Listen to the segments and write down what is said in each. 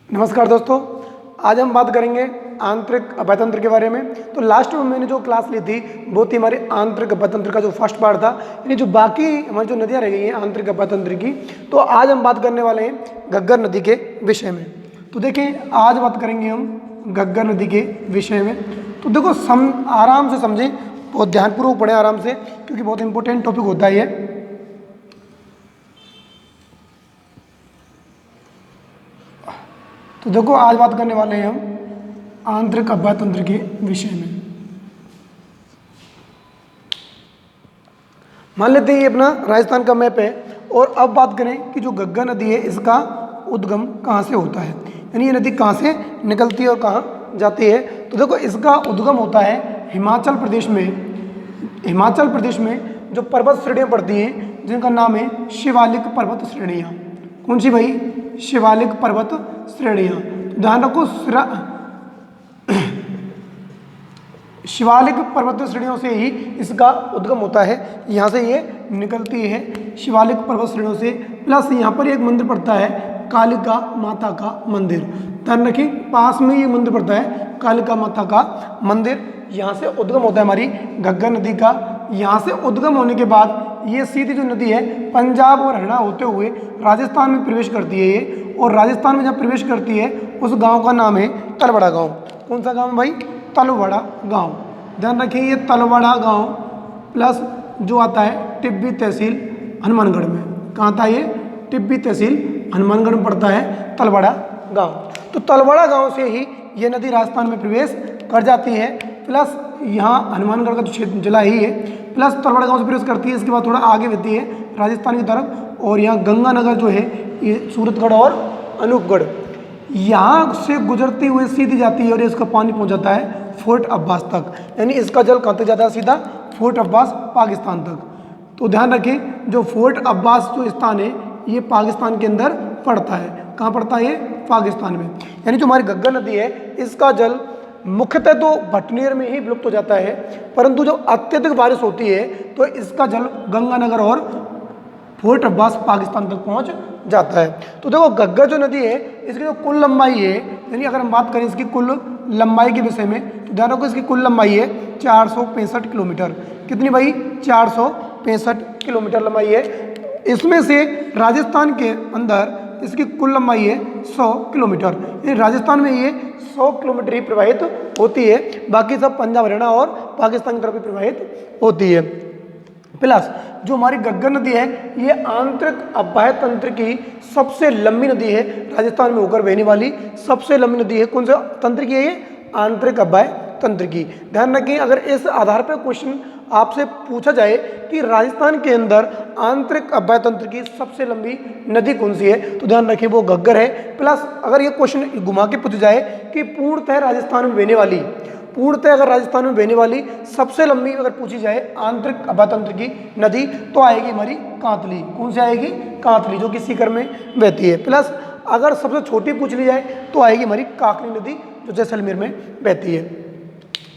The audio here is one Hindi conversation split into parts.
नमस्कार दोस्तों, आज हम बात करेंगे आंतरिक अभ्यंतर के बारे में। तो लास्ट में मैंने जो क्लास ली थी वो थी हमारे आंतरिक अभ्यंतर का जो फर्स्ट पार्ट था, यानी जो बाकी हमारी जो नदियाँ रह गई हैं आंतरिक अभ्यंतर की। तो आज हम बात करने वाले हैं घग्गर नदी के विषय में। तो देखें, आज बात करेंगे हम घग्गर नदी के विषय में। तो देखो आराम से समझें, बहुत ध्यानपूर्वक पढ़ें आराम से, क्योंकि बहुत इंपॉर्टेंट टॉपिक होता है ये। तो देखो, आज बात करने वाले हैं हम आंतरिक अभ्यंतर के विषय में। मान लेते हैं ये अपना राजस्थान का मैप है, और अब बात करें कि जो घग्गर नदी है इसका उद्गम कहाँ से होता है, यानी ये नदी कहाँ से निकलती है और कहाँ जाती है। तो देखो, इसका उद्गम होता है हिमाचल प्रदेश में। हिमाचल प्रदेश में जो पर्वत श्रेणियाँ पड़ती हैं जिनका नाम है शिवालिक पर्वत श्रेणियाँ। कौन सी भाई? शिवालिक पर्वत श्रेणियाँ। ध्यान रखो, शिवालिक पर्वत श्रेणियों से ही इसका उद्गम होता है, यहाँ से ये निकलती है शिवालिक पर्वत श्रेणियों से। प्लस यहाँ पर एक मंदिर पड़ता है कालिका माता का मंदिर। ध्यान रखें, पास में ये मंदिर पड़ता है कालिका माता का मंदिर। यहाँ से उद्गम होता है हमारी घग्गर नदी का। यहाँ से उद्गम होने के बाद ये सीधी जो नदी है पंजाब और हरियाणा होते हुए राजस्थान में प्रवेश करती है ये। और राजस्थान में जब प्रवेश करती है उस गांव का नाम है तलवाड़ा गांव। कौन सा गांव भाई? तलवाड़ा गांव। ध्यान रखिए, ये तलवाड़ा गांव प्लस जो आता है टिब्बी तहसील हनुमानगढ़ में। कहाँ आता है ये? टिब्बी तहसील हनुमानगढ़ में पड़ता है तलवाड़ा गाँव। तो तलवाड़ा गाँव से ही ये नदी राजस्थान में प्रवेश कर जाती है। प्लस यहाँ हनुमानगढ़ का जो क्षेत्र जिला ही है, प्लस तलवाड़ा गांव से प्रवेश करती है। इसके बाद थोड़ा आगे बढ़ती है राजस्थान की तरफ, और यहाँ गंगानगर जो है ये सूरतगढ़ और अनूपगढ़, यहाँ से गुजरती हुई सीधी जाती है और इसका पानी पहुँच जाता है फोर्ट अब्बास तक। यानी इसका जल कहाँ तक जाता है? सीधा फोर्ट अब्बास पाकिस्तान तक। तो ध्यान रखें, जो फोर्ट अब्बास जो स्थान है ये पाकिस्तान के अंदर पड़ता है। कहाँ पड़ता है ये? पाकिस्तान में। यानी जो हमारी घग्गर नदी है इसका जल मुख्यतः तो भटनेर में ही विलुप्त हो जाता है, परंतु जब अत्यधिक बारिश होती है तो इसका जल गंगानगर और फोर्ट अब्बास पाकिस्तान तक पहुंच जाता है। तो देखो, घग्गर जो नदी है इसकी जो कुल लंबाई है, यानी अगर हम बात करें इसकी कुल लंबाई के विषय में, तो ध्यान रखो इसकी कुल लंबाई है 465 किलोमीटर। कितनी भाई? 465 किलोमीटर लंबाई है। इसमें से राजस्थान के अंदर इसकी कुल लंबाई है 100 किलोमीटर। यानी राजस्थान में ये 100 किलोमीटर ही प्रवाहित होती है, बाकी सब पंजाब हरियाणा और पाकिस्तान की तरफ भी प्रवाहित होती है। प्लस जो हमारी घग्गर नदी है ये आंतरिक अभ्यंतर की सबसे लंबी नदी है, राजस्थान में होकर बहने वाली सबसे लंबी नदी है। कौन सा तंत्र की है ये? आंतरिक अभ्यंतर की। ध्यान रखिए, अगर इस आधार पर क्वेश्चन आपसे पूछा जाए कि राजस्थान के अंदर आंतरिक अभ्यंतर की सबसे लंबी नदी कौन सी है, तो ध्यान रखिए वो घग्गर है। प्लस अगर ये क्वेश्चन घुमा के पूछा जाए कि पूर्णतः राजस्थान में बहने वाली, पूर्णतः अगर राजस्थान में बहने वाली सबसे लंबी अगर पूछी जाए आंतरिक अभ्यंतर की नदी, तो आएगी हमारी कांतली। कौन सी आएगी? कांतली, जो कि सीकर में बहती है। प्लस अगर सबसे छोटी पूछ ली जाए तो आएगी हमारी काकनी नदी, जो जैसलमेर में बहती है।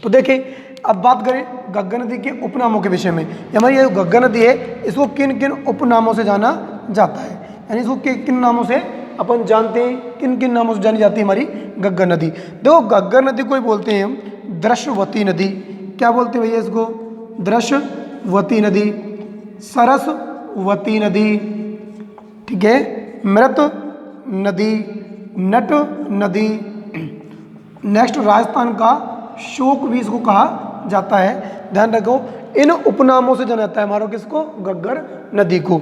तो देखें, अब बात करें घग्गर नदी के उपनामों के विषय में। हमारी ये घग्गर नदी है इसको किन किन उपनामों से जाना जाता है, यानी इसको किन नामों से अपन जानते हैं, किन किन नामों से जानी जाती है हमारी घग्गर नदी। देखो, घग्गर नदी को बोलते हैं हम दृश्यवती नदी। क्या बोलते हैं भैया इसको? दृश्यवती नदी, सरस्वती नदी, ठीक है, मृत नदी, नट नदी। नेक्स्ट राजस्थान का शोक भी इसको कहा जाता है। ध्यान रखो, इन उपनामों से जाना जाता है हमारा किसको? घग्गर नदी को।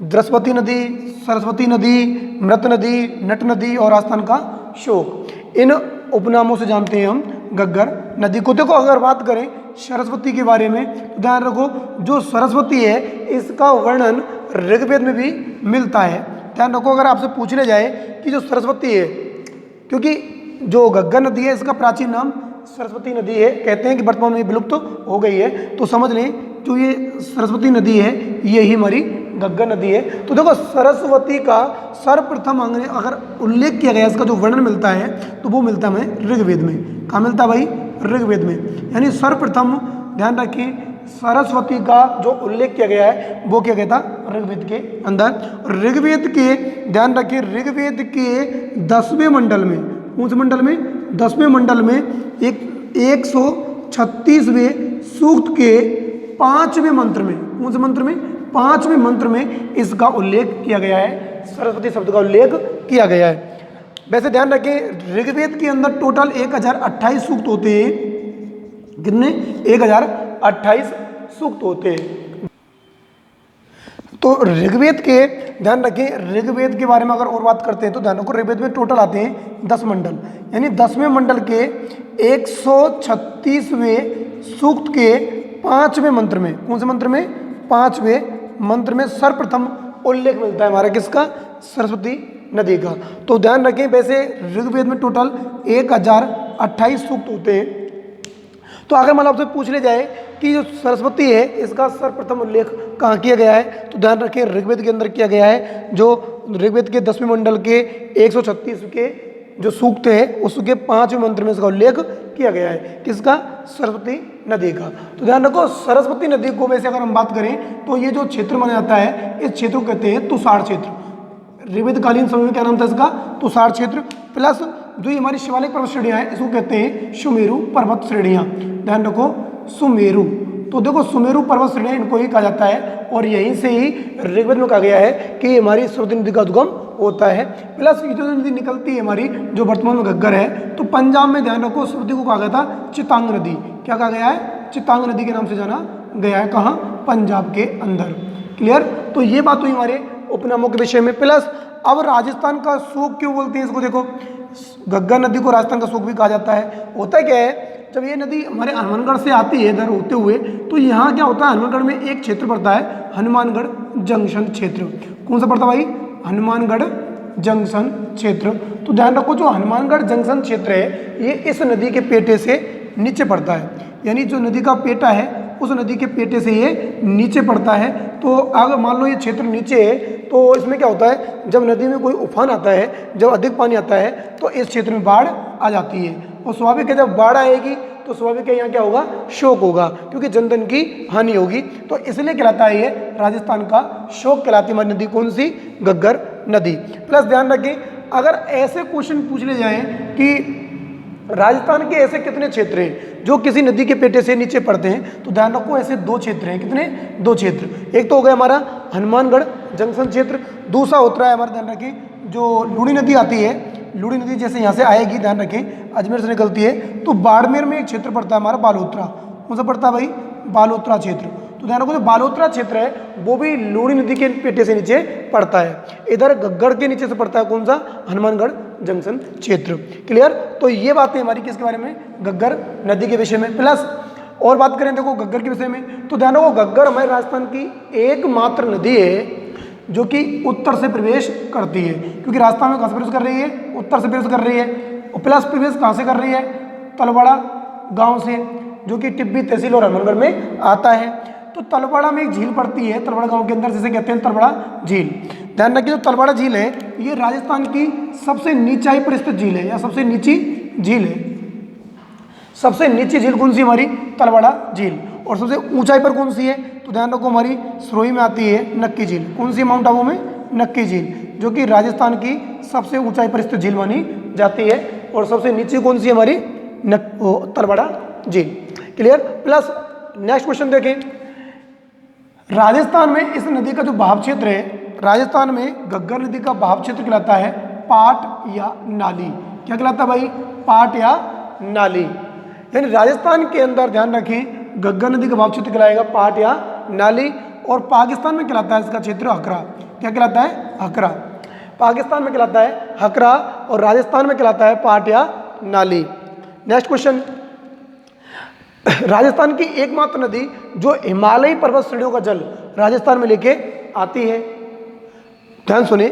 दृश्यवती नदी, सरस्वती नदी, मृत नदी, नट नदी और राजस्थान का शोक, इन उपनामों से जानते हैं हम घग्गर नदी को। देखो, अगर बात करें सरस्वती के बारे में, तो ध्यान रखो जो सरस्वती है इसका वर्णन ऋग्वेद में भी मिलता है। ध्यान रखो, अगर आपसे पूछने जाए कि जो सरस्वती है, क्योंकि जो घग्गर नदी है इसका प्राचीन नाम सरस्वती नदी है, कहते हैं कि वर्तमान में विलुप्त हो गई है, तो समझ लें जो ये सरस्वती नदी है ये ही हमारी घग्गर नदी है। तो देखो, सरस्वती का सर्वप्रथम अगर उल्लेख किया गया, इसका जो वर्णन मिलता है तो वो मिलता है हमें ऋग्वेद में। कहाँ मिलता है भाई? ऋग्वेद में। यानी सर्वप्रथम ध्यान रखिए सरस्वती का जो उल्लेख किया गया है वो किया गया था ऋग्वेद के अंदर। ऋग्वेद के, ध्यान रखिए, ऋग्वेद के 10वें मंडल में, कौन से मंडल में, 10वें मंडल में 136वें सूक्त के 5वें मंत्र में, कौन से मंत्र में, 5वें मंत्र में इसका उल्लेख किया गया है, सरस्वती शब्द का उल्लेख किया गया है। वैसे ध्यान रखें ऋग्वेद के अंदर टोटल 1028 सूक्त होते हैं। कितने? 1028 सूक्त होते हैं। तो ऋग्वेद के, ध्यान रखें ऋग्वेद के बारे में अगर और बात करते हैं तो ध्यान रखो ऋग्वेद में टोटल आते हैं 10 मंडल, यानी 10वें मंडल के 136वें सूक्त के 5वें मंत्र में, कौन से मंत्र में, 5वें मंत्र में सर्वप्रथम उल्लेख मिलता है हमारा किसका, सरस्वती नदी का। तो ध्यान रखें वैसे ऋग्वेद में टोटल 1028 सूक्त होते हैं। तो अगर मतलब आपसे पूछ ले जाए कि जो सरस्वती है इसका सर्वप्रथम उल्लेख कहाँ किया गया है, तो ध्यान रखें ऋग्वेद के अंदर किया गया है। जो ऋग्वेद के 10वें मंडल के 136 के जो सूक्त है उसके 5वें मंत्र में इसका उल्लेख किया गया है, किसका, सरस्वती नदी का। तो ध्यान रखो सरस्वती नदी को वैसे अगर हम बात करें तो ये जो क्षेत्र माना जाता है इस क्षेत्र को कहते हैं तुषार क्षेत्र। ऋग्वेदकालीन समय में क्या नाम था इसका, तुषार क्षेत्र। प्लस जो ये हमारी शिवालिक पर्वत श्रेणियाँ हैं इसको कहते हैं सुमेरु पर्वत श्रेणियाँ। ध्यान रखो सुमेरु, तो देखो सुमेरु पर्वत श्रेणियाँ इनको ही कहा जाता है और यहीं से ही ऋग्वेद में कहा गया है कि हमारी सरस्वती नदी का उद्गम होता है। प्लस ये जो नदी निकलती है हमारी जो वर्तमान में घग्गर है, तो पंजाब में ध्यान रखो सरस्वती को कहा गया था चितांग नदी। क्या कहा गया है, चितांग नदी के नाम से जाना गया है। कहाँ, पंजाब के अंदर। क्लियर। तो ये बात हुई हमारे उपनामों के विषय में। प्लस अब राजस्थान का शोक क्यों बोलते हैं इसको, देखो घग्गर नदी को राजस्थान का शोक भी कहा जाता है। होता क्या है, जब ये नदी हमारे हनुमानगढ़ से आती है इधर होते हुए, तो यहाँ क्या होता है, हनुमानगढ़ में एक क्षेत्र पड़ता है हनुमानगढ़ जंक्शन क्षेत्र। कौन सा पड़ता है भाई, हनुमानगढ़ जंक्शन क्षेत्र। तो ध्यान रखो जो हनुमानगढ़ जंक्शन क्षेत्र है ये इस नदी के पेटे से नीचे पड़ता है, यानी जो नदी का पेटा है उस नदी के पेटे से ये नीचे पड़ता है। तो अगर मान लो ये क्षेत्र नीचे है तो इसमें क्या होता है, जब नदी में कोई उफान आता है, जब अधिक पानी आता है तो इस क्षेत्र में बाढ़ आ जाती है। और स्वाभाविक है जब बाढ़ आएगी तो स्वाभाविक है यहाँ क्या होगा, शोक होगा, क्योंकि जनधन की हानि होगी। तो इसलिए कहलाता है ये राजस्थान का शोक कहलाती है नदी, कौन सी, घग्गर नदी। प्लस ध्यान रखें अगर ऐसे क्वेश्चन पूछ ले जाए कि राजस्थान के ऐसे कितने क्षेत्र हैं जो किसी नदी के पेटे से नीचे पड़ते हैं, तो ध्यान रखो ऐसे 2 क्षेत्र हैं। कितने, 2 क्षेत्र। एक तो हो गया हमारा हनुमानगढ़ जंक्शन क्षेत्र, दूसरा होता है हमारा, ध्यान रखें जो लूणी नदी आती है, लूणी नदी जैसे यहाँ से आएगी, ध्यान रखें अजमेर से निकलती है, तो बाड़मेर में एक क्षेत्र पड़ता है हमारा बालोतरा। कौन सा पड़ता है भाई, बालोतरा क्षेत्र। तो ध्यान रखो जो बालोतरा क्षेत्र है वो भी लूणी नदी के पेटे से नीचे पड़ता है। इधर घग्गड़ के नीचे से पड़ता है कौन सा, हनुमानगढ़ जंक्शन क्षेत्र। क्लियर। तो ये बातें हमारी किसके बारे में, घग्गर नदी के विषय में। प्लस और बात करें देखो घग्गर के विषय में, तो ध्यान रखो घग्गर हमारे राजस्थान की एकमात्र नदी है जो कि उत्तर से प्रवेश करती है, क्योंकि राजस्थान में कहाँ से प्रवेश कर रही है, उत्तर से प्रवेश कर रही है। और प्लस प्रवेश कहाँ से कर रही है, तलवाड़ा गांव से, जो कि टिब्बी तहसील और हनुमानगढ़ में आता है। तो तलवाड़ा में एक झील पड़ती है, तलवाड़ा गांव के अंदर, जिसे कहते हैं तलवाड़ा झील। ध्यान रखिए जो तलवाड़ा झील है ये राजस्थान की सबसे नीचाई पर स्थित झील है, या सबसे नीची झील है। सबसे नीची झील कौन सी हमारी, तलवाड़ा झील। और सबसे ऊंचाई पर कौन सी है, तो ध्यान रखो हमारी सिरोही में आती है नक्की झील। कौन सी, माउंट आबू में नक्की झील, जो कि राजस्थान की सबसे ऊंचाई पर स्थित झील मानी जाती है। और सबसे नीचे कौन सी हमारी, तलवाड़ा झील। क्लियर। प्लस नेक्स्ट क्वेश्चन देखें, राजस्थान में इस नदी का जो बहाव क्षेत्र है, राजस्थान में घग्गर नदी का बहाव क्षेत्र कहलाता है पाट या नाली। क्या कहलाता है भाई, पाट या नाली। यानी राजस्थान के अंदर ध्यान रखें घग्गर नदी का बहाव क्षेत्र कहलाएगा पाट या नाली। और पाकिस्तान में कहलाता है इसका क्षेत्र हकरा। क्या कहलाता है, हकरा। पाकिस्तान में कहलाता है हकरा और राजस्थान में कहलाता है पाट या नाली। नेक्स्ट क्वेश्चन, राजस्थान की एकमात्र नदी जो हिमालयी पर्वत श्रेणियों का जल राजस्थान में लेके आती है, ध्यान सुने,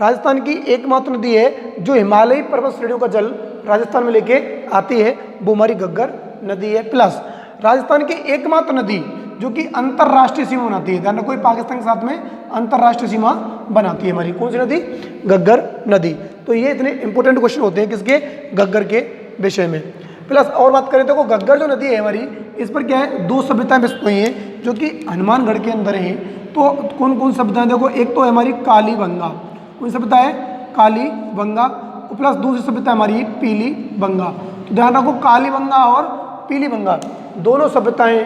राजस्थान की एकमात्र नदी है जो हिमालयी पर्वत श्रेणियों का जल राजस्थान में लेके आती है, वो हमारी घग्गर नदी है। प्लस राजस्थान की एकमात्र नदी जो कि अंतरराष्ट्रीय सीमा बनाती है, ध्यान रखो पाकिस्तान के साथ में अंतरराष्ट्रीय सीमा बनाती है हमारी, कौन सी नदी, घग्गर नदी। तो ये इतने इंपॉर्टेंट क्वेश्चन होते हैं किसके, घग्गर के विषय में। प्लस और बात करें तो घग्गर जो नदी है हमारी इस पर क्या है, दो सभ्यताएं विकसित हुई हैं जो कि हनुमानगढ़ के अंदर हैं। तो कौन कौन सभ्यताएं, देखो एक तो है हमारी कालीबंगा, कौन सभ्यता है, कालीबंगा, प्लस दूसरी सभ्यता हमारी पीली बंगा। तो ध्यान रखो कालीबंगा और पीली बंगा दोनों सभ्यताएं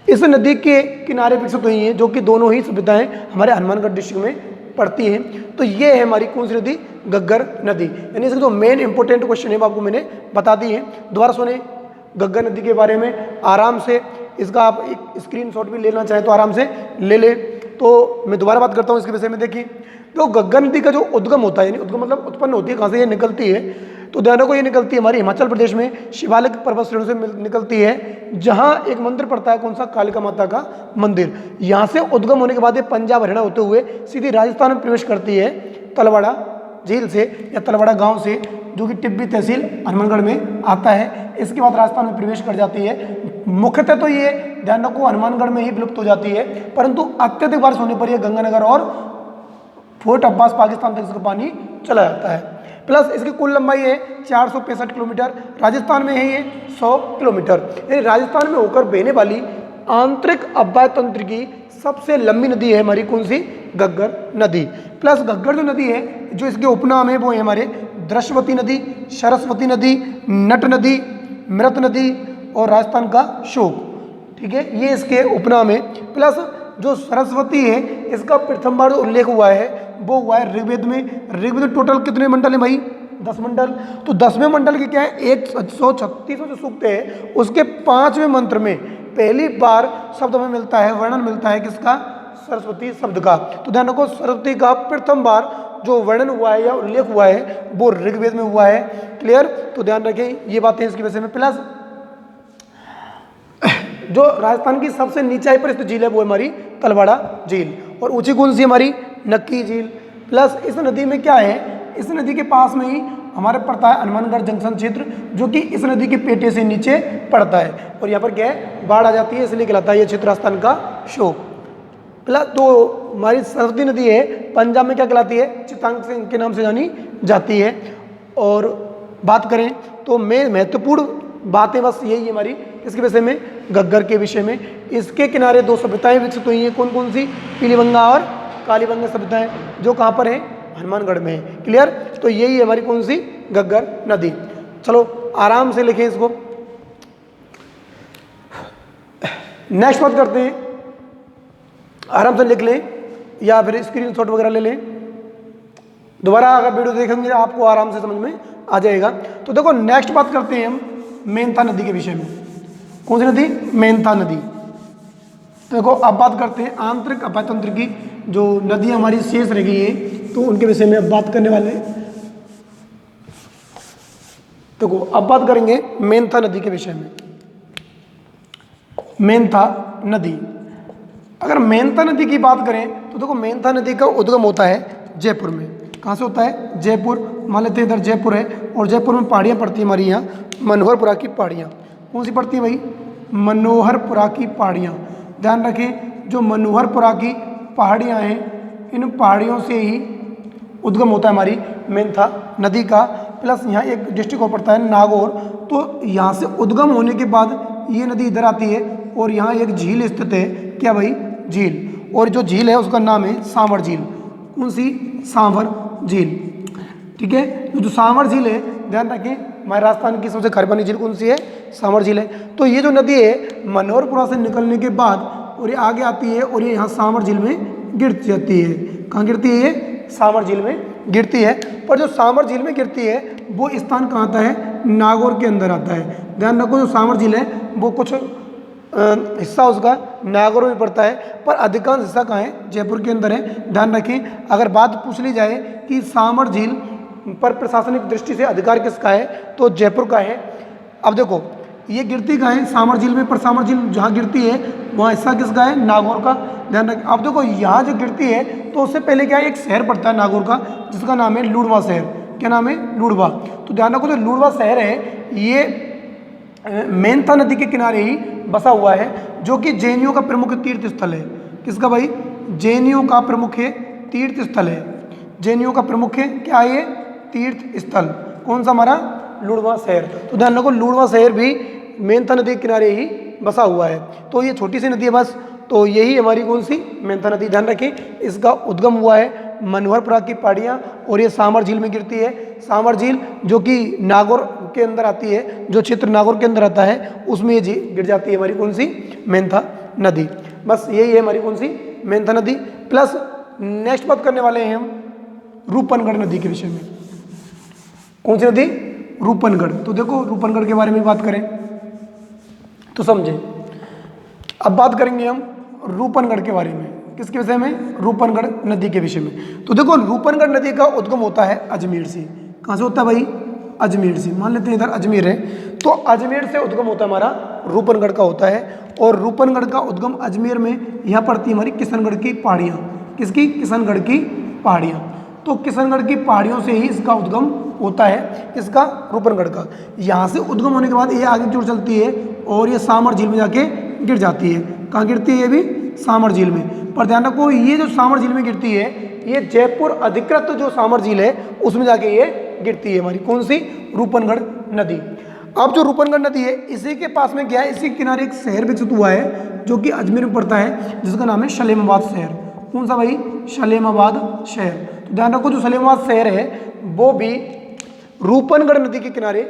इस नदी के किनारे विकसित हुई हैं, जो कि दोनों ही सभ्यताएं हमारे हनुमानगढ़ डिस्ट्रिक्ट में पड़ती हैं। तो ये है हमारी कौन सी नदी, घग्गर नदी। यानी इसके जो मेन इंपॉर्टेंट क्वेश्चन है वो आपको मैंने बता दी है। दोबारा सुने घग्गर नदी के बारे में आराम से, इसका आप एक स्क्रीनशॉट भी लेना चाहें तो आराम से ले ले। तो मैं दोबारा बात करता हूँ इसके विषय में। देखिए तो घग्गर नदी का जो उद्गम होता है, यानी उद्गम मतलब उत्पन्न होती है, कहाँ से ये निकलती है, तो ध्यान रखो ये निकलती है हमारी हिमाचल प्रदेश में शिवालिक पर्वत श्रेणी से निकलती है, जहाँ एक मंदिर पड़ता है, कौन सा, कालिका माता का मंदिर। यहाँ से उद्गम होने के बाद ये पंजाब हरियाणा होते हुए सीधी राजस्थान में प्रवेश करती है तलवाड़ा झील से या तलवाड़ा गांव से, जो कि टिब्बी तहसील हनुमानगढ़ में आता है। इसके बाद राजस्थान में प्रवेश कर जाती है। मुख्यतः तो ये ध्यान रखो हनुमानगढ़ में ही विलुप्त हो जाती है, परंतु अत्यधिक बारिश होने पर यह गंगानगर और फोर्ट अब्बास पाकिस्तान तक इसका पानी चला जाता है। प्लस इसकी कुल लंबाई है 465 किलोमीटर, राजस्थान में है ये 100 किलोमीटर। यानी राजस्थान में होकर बहने वाली आंतरिक अव्यय तंत्र की सबसे लंबी नदी है हमारी कौन सी, घग्गर नदी। प्लस घग्गर जो नदी है, जो इसके उपनाम है वो है हमारे द्रश्यवती नदी, सरस्वती नदी, नट नदी, मृत नदी और राजस्थान का शोक। ठीक है, ये इसके उपनाम है। प्लस जो सरस्वती है इसका प्रथम बार उल्लेख हुआ है वो हुआ है ऋग्वेद में। ऋग्वेद में टोटल कितने मंडल है भाई, 10 मंडल। तो 10वें मंडल के क्या है, 136 जो सूक्त है उसके 5वें मंत्र में पहली बार शब्द हमें मिलता है, वर्णन मिलता है किसका, सरस्वती शब्द का। तो ध्यान रखो सरस्वती का प्रथम बार जो वर्णन हुआ है या उल्लेख हुआ है वो ऋग्वेद में हुआ है। क्लियर, तो ध्यान रखें ये बातें इसकी वजह में। प्लस जो राजस्थान की सबसे नीचाई पर स्थित झील है वो हमारी तलवाड़ा झील, और ऊंची कौन सी हमारी, नक्की झील। प्लस इस नदी में क्या है, इस नदी के पास में ही हमारे पड़ता है हनुमानगढ़ जंक्शन क्षेत्र, जो कि इस नदी के पेटे से नीचे पड़ता है, और यहाँ पर क्या है, बाढ़ आ जाती है, इसलिए कहलाता है ये क्षेत्र राजस्थान का शोक। प्लस तो हमारी सरस्वती नदी है पंजाब में क्या कहलाती है, चितांग सिंह के नाम से जानी जाती है। और बात करें तो मैं महत्वपूर्ण बातें बस यही हमारी इसके विषय में, घग्गर के विषय में। इसके किनारे दो सभ्यताएं विकसित हुई हैं, कौन कौन सी, पीलीबंगा और कालीबंगा सभ्यताएं, जो कहाँ पर है, हनुमानगढ़ में है। क्लियर, तो यही है हमारी कौन सी, घग्गर नदी। चलो आराम से लिखें इसको। नेक्स्ट बात करते हैं, आराम से लिख लें या फिर स्क्रीनशॉट वगैरह ले लें। दोबारा अगर वीडियो देखेंगे आपको आराम से समझ में आ जाएगा। तो देखो नेक्स्ट बात करते हैं हम मेंथा नदी के विषय में। कौन सी नदी, मेंथा नदी। तो देखो अब बात करते हैं आंतरिक अव्यय तंत्र की, जो नदी हमारी शेष रह गई है तो उनके विषय में अब बात करने वाले हैं। देखो अब बात करेंगे मेंथा नदी के विषय में। मेंथा नदी, अगर मेंथा नदी की बात करें तो देखो मेंथा नदी का उद्गम होता है जयपुर में। कहाँ से होता है, जयपुर। मान लेते हैं इधर जयपुर है और जयपुर में पहाड़ियाँ पड़ती हैं हमारी यहाँ, मनोहरपुरा की पहाड़ियाँ। कौन सी पड़ती है भाई, मनोहरपुरा की पहाड़ियाँ। ध्यान रखें जो मनोहरपुरा की पहाड़ियाँ हैं, इन पहाड़ियों से ही उद्गम होता है हमारी मेंथा नदी का। प्लस यहाँ एक डिस्ट्रिक्ट और पड़ता है नागौर। तो यहाँ से उद्गम होने के बाद ये नदी इधर आती है और यहाँ एक झील स्थित है, क्या भाई, झील। और जो झील है उसका नाम है सांवर झील। कौन सी, सांवर झील। ठीक है, तो जो सांवर झील है, ध्यान रखें हमारे राजस्थान की सबसे खारी पानी झील कौन सी है, सांवर झील है। तो ये जो नदी है मनोहरपुरा से निकलने के बाद और ये आगे आती है और ये यहाँ सांवर झील में गिर जाती है। कहाँ गिरती है, ये सांवर झील में गिरती है। पर जो सांवर झील में गिरती है वो स्थान कहाँ आता है, नागौर के अंदर आता है। ध्यान रखो जो सांवर झील है वो कुछ हिस्सा उसका नागौर में पड़ता है, पर अधिकांश हिस्सा कहाँ है, जयपुर के अंदर है। ध्यान रखें अगर बात पूछ ली जाए कि सांवर झील पर प्रशासनिक दृष्टि से अधिकार किसका है, तो जयपुर का है। अब देखो ये गिरती कहाँ है, सांवर झील में, पर सांवर झील जहाँ गिरती है वहाँ हिस्सा किसका है, नागौर का। ध्यान रखें। अब देखो यहाँ जो गिरती है तो उससे पहले क्या है, एक शहर पड़ता है नागौर का जिसका नाम है लूड़वा शहर। क्या नाम है, लूड़वा। तो ध्यान रखो जो लूड़वा शहर है ये मेंथा नदी के किनारे ही बसा हुआ है, जो कि जैनियों का प्रमुख तीर्थ स्थल है। किसका भाई, जैनियों का प्रमुख तीर्थ स्थल है। जैनियों का प्रमुख क्या है, ये तीर्थ स्थल। कौन सा हमारा, लूड़वा शहर। तो ध्यान रखो लूड़वा शहर भी मेंथा नदी के किनारे ही बसा हुआ है। तो ये छोटी सी नदी है बस। तो यही हमारी कौन सी, मेंथा नदी। ध्यान रखें, इसका उद्गम हुआ है मनोहरपुरा की पहाड़ियाँ और ये सामर झील में गिरती है। सामर झील जो कि नागौर के अंदर आती है, जो क्षेत्र नागौर के अंदर आता है उसमें ये झील गिर जाती है हमारी कौन सी, मेंथा नदी। बस यही है हमारी कौन सी, मेंथा नदी। प्लस नेक्स्ट बात करने वाले हैं हम रूपनगढ़ नदी के विषय में। कौन सी नदी, रूपनगढ़। तो देखो रूपनगढ़ के बारे में बात करें तो समझे। अब बात करेंगे हम रूपनगढ़ के बारे में। किसके विषय में, रूपनगढ़ नदी के विषय में। तो देखो रूपनगढ़ नदी का उद्गम होता है अजमेर से। कहाँ से होता है भाई, अजमेर से। मान लेते हैं इधर अजमेर है, तो अजमेर से उद्गम होता है हमारा, रूपनगढ़ का होता है। और रूपनगढ़ का उद्गम अजमेर में यहाँ पड़ती है हमारी किशनगढ़ की पहाड़ियाँ। किसकी, किशनगढ़ की पहाड़ियाँ। तो किशनगढ़ की पहाड़ियों से ही इसका उद्गम होता है, इसका, रूपनगढ़ का। यहाँ से उद्गम होने के बाद ये आगे की ओर चलती है और ये सामर झील में जाके गिर जाती है। कहाँ गिरती है, ये भी सामर झील में। पर ध्यान रखो, ये जो सामर झील में गिरती है, ये जयपुर अधिकृत जो सामर झील है उसमें जाके ये गिरती है हमारी कौन सी, रूपनगढ़ नदी। अब जो रूपनगढ़ नदी है इसी के पास में क्या है, इसी के किनारे एक शहर विकसित हुआ है जो कि अजमेर में पड़ता है, जिसका नाम है सलेमाबाद शहर। कौन सा भाई, सलेमाबाद शहर। तो ध्यान रखो, जो सलेमाबाद शहर है वो भी रूपनगढ़ नदी के किनारे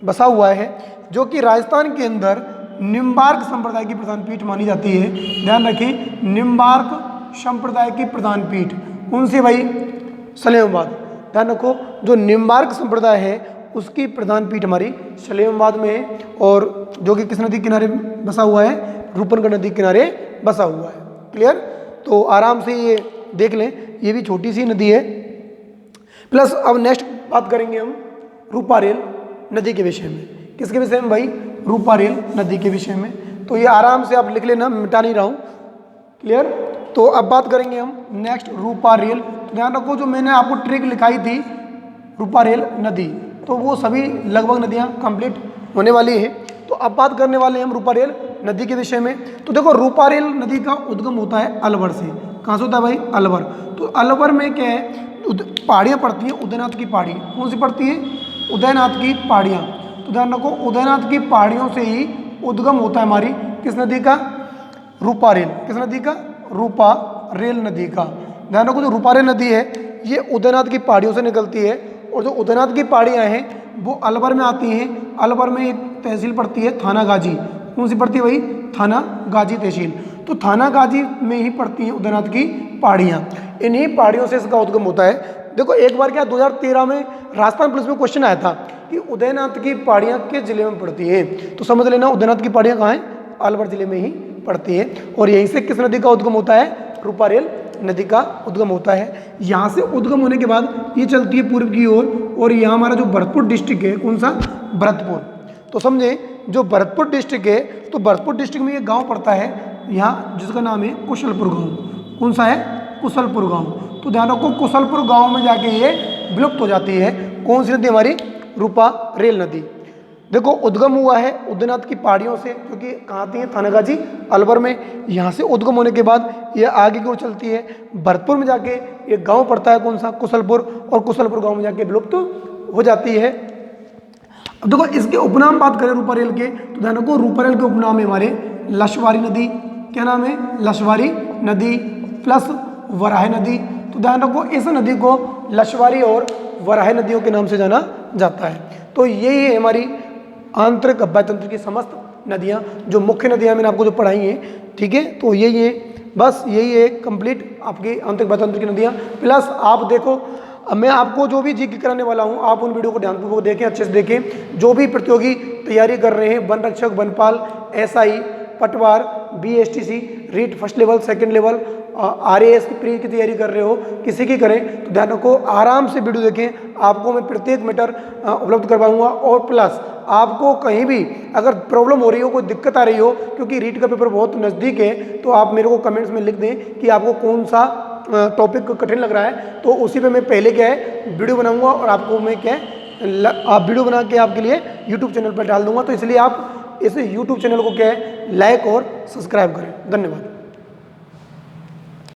बसा हुआ है, जो कि राजस्थान के अंदर निम्बार्क संप्रदाय की प्रधान पीठ मानी जाती है। ध्यान रखें, निम्बार्क संप्रदाय की प्रधान पीठ कौन सी भाई, सलेमाबाद। ध्यान रखो, जो निम्बार्क संप्रदाय है उसकी प्रधान पीठ हमारी सलेमाबाद में है, और जो कि किस नदी के किनारे बसा हुआ है, रूपनगढ़ नदी के किनारे बसा हुआ है। क्लियर। तो आराम से ये देख लें, ये भी छोटी सी नदी है। प्लस अब नेक्स्ट बात करेंगे हम रूपारेल नदी के विषय में। किसके विषय में भाई, रूपारेल नदी के विषय में। तो ये आराम से आप लिख लेना, मिटा नहीं रहा हूँ। क्लियर। तो अब बात करेंगे हम नेक्स्ट रूपारेल। तो ध्यान रखो, जो मैंने आपको ट्रिक लिखाई थी रूपारेल नदी, तो वो सभी लगभग नदियाँ कंप्लीट होने वाली है। तो अब बात करने वाले हैं हम रूपारेल नदी के विषय में। तो देखो रूपारेल नदी का उद्गम होता है अलवर से। कहाँ से होता है भाई, अलवर। तो अलवर में क्या है, पहाड़ियाँ पड़ती हैं, उदयनाथ की पहाड़ी। कौन सी पड़ती है, उदयनाथ की पहाड़ियाँ। तो ध्यान रखो, उदयनाथ की पहाड़ियों से ही उद्गम होता है हमारी किस नदी का, रूपारेल। किस नदी का, रूपारेल नदी का। ध्यान रखो, जो रूपारेल नदी है ये उदयनाथ की पहाड़ियों से निकलती है, और जो उदयनाथ की पहाड़ियाँ हैं वो अलवर में आती हैं। अलवर में एक तहसील पड़ती है थानागाजी। कौन सी पड़ती है भाई, थानागाजी तहसील। तो थानागाजी में ही पड़ती हैं उदयनाथ की पहाड़ियाँ। इन्हीं पहाड़ियों से इसका उद्गम होता है। देखो एक बार क्या 2013 में राजस्थान पुलिस में क्वेश्चन आया था कि उदयनाथ की पहाड़ियाँ किस जिले में पड़ती हैं। तो समझ लेना, उदयनाथ की पहाड़ियाँ कहाँ हैं, अलवर जिले में ही पड़ती है। और यहीं से किस नदी का उद्गम होता है, रूपारेल नदी का उद्गम होता है। यहाँ से उद्गम होने के बाद ये चलती है पूर्व की ओर, और यहाँ हमारा जो भरतपुर डिस्ट्रिक्ट है, कौन सा, भरतपुर। तो समझे, जो भरतपुर डिस्ट्रिक्ट है, तो भरतपुर डिस्ट्रिक्ट में ये गांव पड़ता है यहाँ, जिसका नाम है कुशलपुर गांव। कौन सा है, कुशलपुर गांव। तो ध्यान रखो, कुशलपुर गांव में जाके ये विलुप्त हो जाती है। कौन सी नदी हमारी, रूपारेल नदी। देखो उद्गम हुआ है उदयनाथ की पहाड़ियों से, जो कि कहाँ आती है, थानागाजी अलवर में। यहाँ से उद्गम होने के बाद ये आगे की ओर चलती है, भरतपुर में जाके ये गांव पड़ता है, कौन सा, कुशलपुर। और कुशलपुर गांव में जाके विलुप्त हो जाती है। अब देखो इसके उपनाम बात करें रूपारेल के, तो ध्यान रखो रूपारेल के उपनाम है हमारे लशवारी नदी। क्या नाम है, लशवारी नदी प्लस वराह नदी। तो ध्यान रखो इस नदी को लशवारी और वराह नदियों के नाम से जाना जाता है। तो यही है हमारी आंतरिक अभ्यातंत्र की समस्त नदियाँ, जो मुख्य नदियाँ मैंने आपको जो पढ़ाई हैं। ठीक है, तो यही है, बस यही है कंप्लीट आपकी आंतरिक अभ्यातंत्र की नदियाँ। प्लस आप देखो, अब मैं आपको जो भी जीके कराने वाला हूँ, आप उन वीडियो को ध्यानपूर्वक देखें, अच्छे से देखें। जो भी प्रतियोगी तैयारी कर रहे हैं, वन रक्षक, वनपाल, एसआई, पटवार, BSTC, REET first level, second level, RAS की प्री की तैयारी कर रहे हो, किसी की करें, तो ध्यान रखो आराम से वीडियो देखें। आपको मैं प्रत्येक मैटर उपलब्ध करवाऊंगा। और प्लस आपको कहीं भी अगर प्रॉब्लम हो रही हो, कोई दिक्कत आ रही हो, क्योंकि रीट का पेपर बहुत नज़दीक है, तो आप मेरे को कमेंट्स में लिख दें कि आपको कौन सा टॉपिक कठिन लग रहा है। तो उसी पे मैं पहले क्या है वीडियो बनाऊंगा, और आपको मैं क्या है आप वीडियो बना के आपके लिए यूट्यूब चैनल पर डाल दूंगा। तो इसलिए आप इस यूट्यूब चैनल को क्या है लाइक और सब्सक्राइब करें। धन्यवाद।